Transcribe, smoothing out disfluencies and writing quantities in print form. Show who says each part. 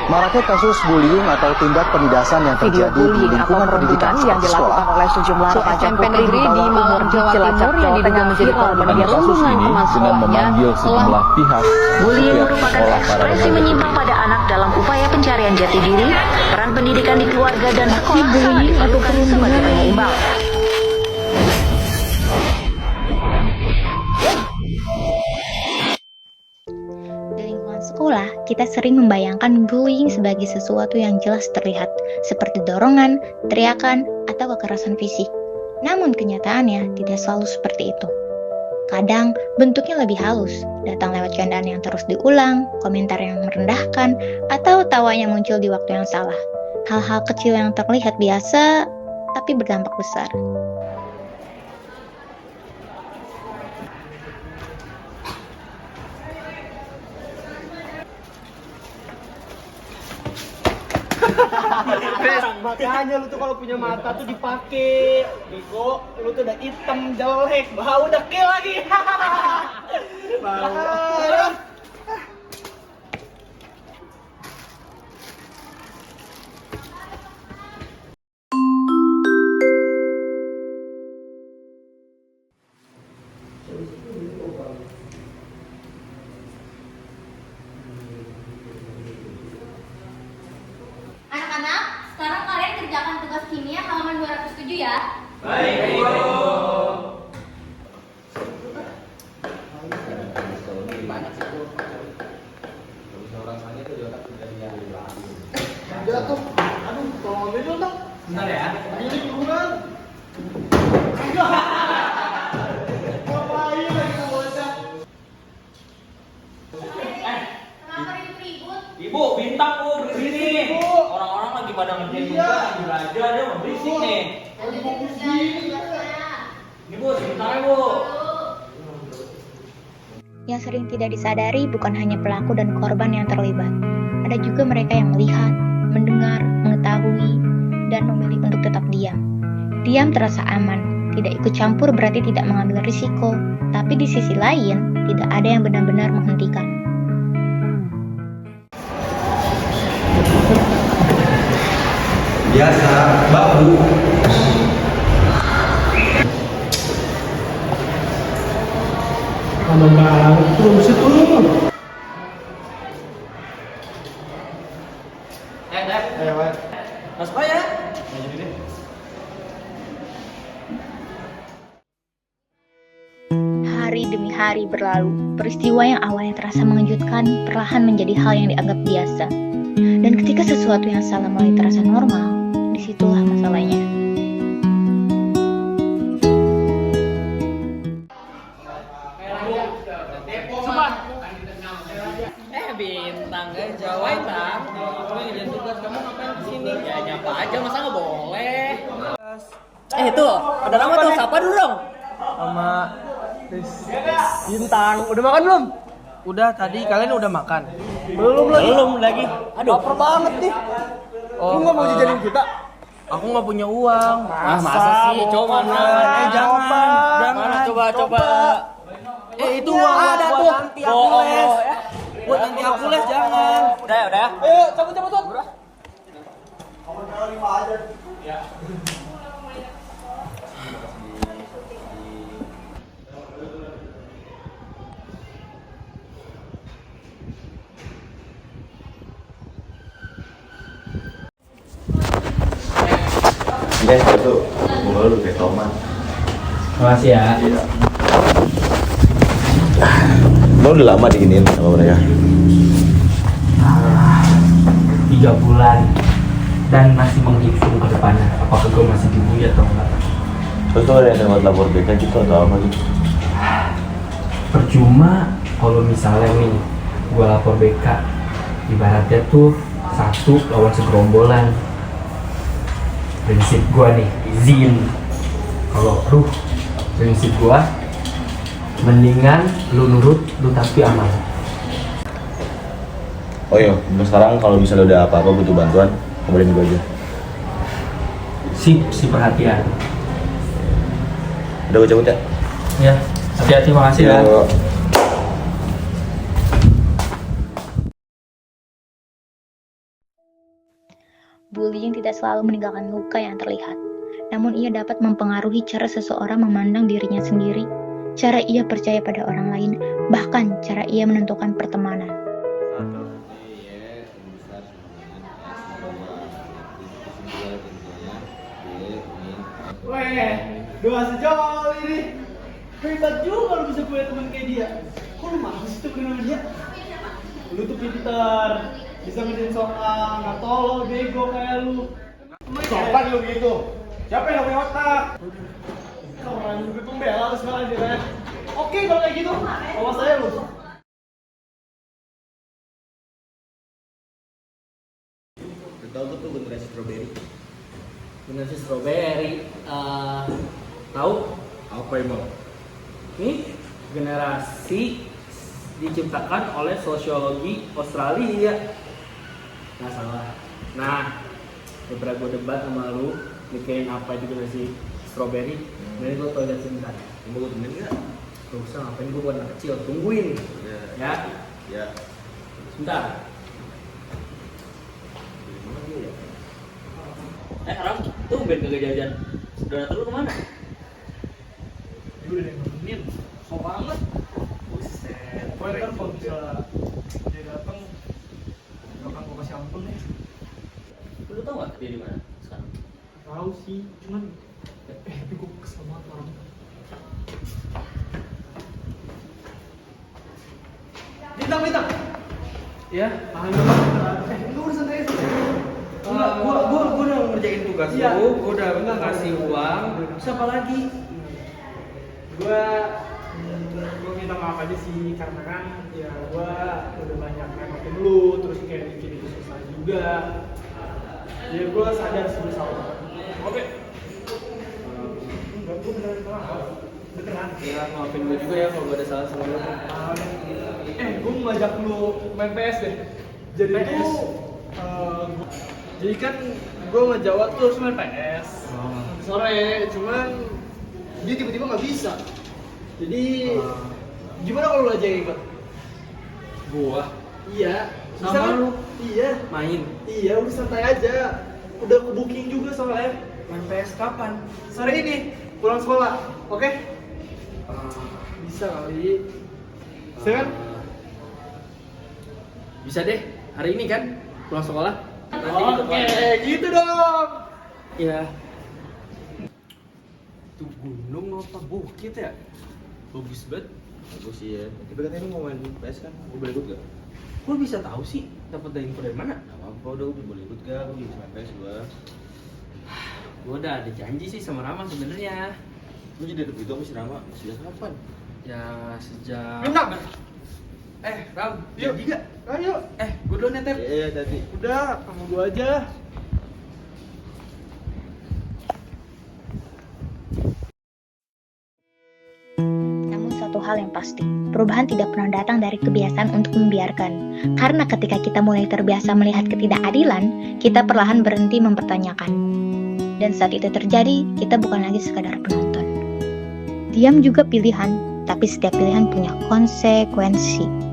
Speaker 1: Maraknya kasus bullying atau tindak penindasan yang terjadi di lingkungan pendidikan
Speaker 2: yang dilakukan oleh sejumlah remaja putri
Speaker 3: negeri di Malang, Jawa Timur yang diduga menjadi korban perundungan teman sekolahnya
Speaker 4: sejumlah pihak.
Speaker 5: Bullying merupakan ekspresi menyimpang pada anak dalam upaya pencarian jati diri, peran pendidikan di keluarga dan sekolah sangat diperlukan sebagai penyeimbang.
Speaker 6: Sekolah, kita sering membayangkan bullying sebagai sesuatu yang jelas terlihat, seperti dorongan, teriakan, atau kekerasan fisik. Namun kenyataannya tidak selalu seperti itu. Kadang bentuknya lebih halus, datang lewat candaan yang terus diulang, komentar yang merendahkan, atau tawa yang muncul di waktu yang salah. Hal-hal kecil yang terlihat biasa, tapi berdampak besar.
Speaker 7: Makanya lu tuh kalau punya mata tuh dipakai. Bego, lu tuh udah hitam jelek, bau dekil lagi. Bau.
Speaker 8: Anak-anak, sekarang kalian kerjakan tugas kimia halaman 207 ya.
Speaker 7: Baik, Bu. Jatuh. Aduh, tolong ambil dong. Bentar ya. Ini kurang. Ngapain lagi bocah?
Speaker 8: Kenapa ribut-ribut?
Speaker 7: Ibu, bintang Bu, berisik. Orang-orang lagi pada ngerjain tugas, lagi belajar, dia mau berisik nih.
Speaker 8: Lagi kerjain tugasnya.
Speaker 7: Ini Bu, sebentar ya Bu.
Speaker 6: Yang sering tidak disadari bukan hanya pelaku dan korban yang terlibat. Ada juga mereka yang melihat, mendengar, mengetahui, dan memilih untuk tetap diam. Diam terasa aman, tidak ikut campur berarti tidak mengambil risiko, tapi di sisi lain, tidak ada yang benar-benar menghentikan.
Speaker 4: Biasa, babu.
Speaker 7: Lama banget tuh, buset tuh. Ayo, Mas Pak ya?
Speaker 6: Hari demi hari berlalu, peristiwa yang awalnya terasa mengejutkan perlahan menjadi hal yang dianggap biasa. Dan ketika sesuatu yang salah mulai terasa normal, disitulah masalahnya.
Speaker 7: Bintang, jawab Bang. Aku ngerjain tugas, kamu ngapain kesini? Ya nyapa aja, masa nggak boleh?
Speaker 2: Tuh, ada nama tuh, siapa dulu dong?
Speaker 7: Sama Bintang, udah makan belum? Udah, tadi kalian udah makan? Belum lagi. Aduh, lapar banget nih. Lu nggak mau jajanin kita? Aku nggak punya uang.
Speaker 2: Masa sih? Coba mana?
Speaker 7: Jangan. Coba. Itu uang
Speaker 2: ada
Speaker 7: buat
Speaker 2: tuh.
Speaker 7: nanti aku les. Buat nanti aku les, jangan.
Speaker 2: Udah.
Speaker 7: Ayo, cabut.
Speaker 4: Itu bunga lu kayak tomat.
Speaker 7: Makasih ya.
Speaker 4: Iya. Lo udah lama diginiin sama mereka?
Speaker 7: 3 bulan dan masih menghitung ke depannya. Apakah gue masih dibully atau enggak?
Speaker 4: Terus lo ada yang lewat lapor BK gitu atau apa gitu?
Speaker 7: Percuma kalau misalnya nih gue lapor BK, ibaratnya tuh satu lawan segerombolan. Prinsip gue nih, izin. Kalau prinsip gue mendingan lu nurut, lu tapi aman.
Speaker 4: Oh iya, sekarang kalau misalnya udah apa-apa butuh bantuan, kabarin gue aja.
Speaker 7: Si perhatian.
Speaker 4: Udah gue cabut ya?
Speaker 7: Ya, hati-hati, makasih ya.
Speaker 4: Yo.
Speaker 6: Bullying tidak selalu meninggalkan luka yang terlihat, namun ia dapat mempengaruhi cara seseorang memandang dirinya sendiri, cara ia percaya pada orang lain, bahkan cara ia menentukan pertemanan.
Speaker 7: Weh, doa sejoli nih. Hebat juga lu bisa punya teman kayak dia. Kok lu mau sih temenan sama dia? Lu tuh pintar, bisa ngerjain soal, nggak tolol, bego kayak lu. Sopan lu gitu. Siapa yang punya otak? Orang gue pembela lu sekarang aja kan. Oke kalau kayak gitu, awas saya lu.
Speaker 4: Tahu tuh generasi strawberry?
Speaker 7: Generasi strawberry, tahu?
Speaker 4: Apa emang?
Speaker 7: Ini generasi diciptakan oleh sosiologi Australia. Nggak salah. Nah, beberapa gue debat sama lu, mikirin apa itu generasi strawberry. Jadi gue toilet sebentar.
Speaker 4: Mau gue temenin nggak?
Speaker 7: Gak usah, ngapain gue buat anak kecil, tungguin. Ya.
Speaker 4: Ya.
Speaker 7: Sebentar.
Speaker 2: Ram, tuh ben kagak jajan. Donat lu kemana?
Speaker 7: Dia udah nemenin, so banget. Buset, gue kan kalau bisa dia datang, bakal gue kasih ampun deh.
Speaker 2: Lu tau gak dia di mana sekarang?
Speaker 7: Tahu sih, cuman tapi gue kesel banget orang. Bintang. Ya, halo. Lu udah santai aja. Gua udah ngerjain tugas lu, gua udah ngasih uang. Siapa lagi? Gua minta maaf aja sih karena kan ya gua udah banyak repotin lu, terus kayak bikin itu susah juga. Ya gua sadar sih bersalah. Oke. Enggak, gua beneran salah. Beneran. Ya maafin gua juga ya kalau gua ada salah sama lu. Gua mau ngajak lu main PS deh. Jadi PS. Jadi kan gue ngejawab tuh harus main PS sore, cuman dia tiba-tiba nggak bisa. Jadi gimana kalau lu aja yang ikut? Gua? Iya. Sama kan? Lu? Iya. Main? Iya, udah santai aja. Udah ke booking juga soalnya. Main PS kapan? Sore ini, pulang sekolah, oke? Bisa kali. Bisa kan? Bisa deh, hari ini kan pulang sekolah. Oke, gitu dong. Ya. Itu gunung apa bukit ya? Bagus banget.
Speaker 4: Bagus sih ya. Tapi katanya lu mau main PS kan? Gue boleh ikut gak?
Speaker 7: Kok lu bisa tahu sih? Dapat info dari mana?
Speaker 4: Gak apa-apa, udah gue boleh ikut gak? Gue bisa main PS gue.
Speaker 7: Gue udah ada janji sih sama Rama sebenarnya.
Speaker 4: Lu jadi deket itu sama si Rama? Sejak kapan?
Speaker 7: Ya sejak. Bintang. Ram, yuk. Jadi gak? Ayo. Gue duluan ya, Tep.
Speaker 4: Iya, tadi.
Speaker 7: Udah, sama gue aja.
Speaker 6: Namun satu hal yang pasti, perubahan tidak pernah datang dari kebiasaan untuk membiarkan. Karena ketika kita mulai terbiasa melihat ketidakadilan, kita perlahan berhenti mempertanyakan. Dan saat itu terjadi, kita bukan lagi sekadar penonton. Diam juga pilihan, tapi setiap pilihan punya konsekuensi.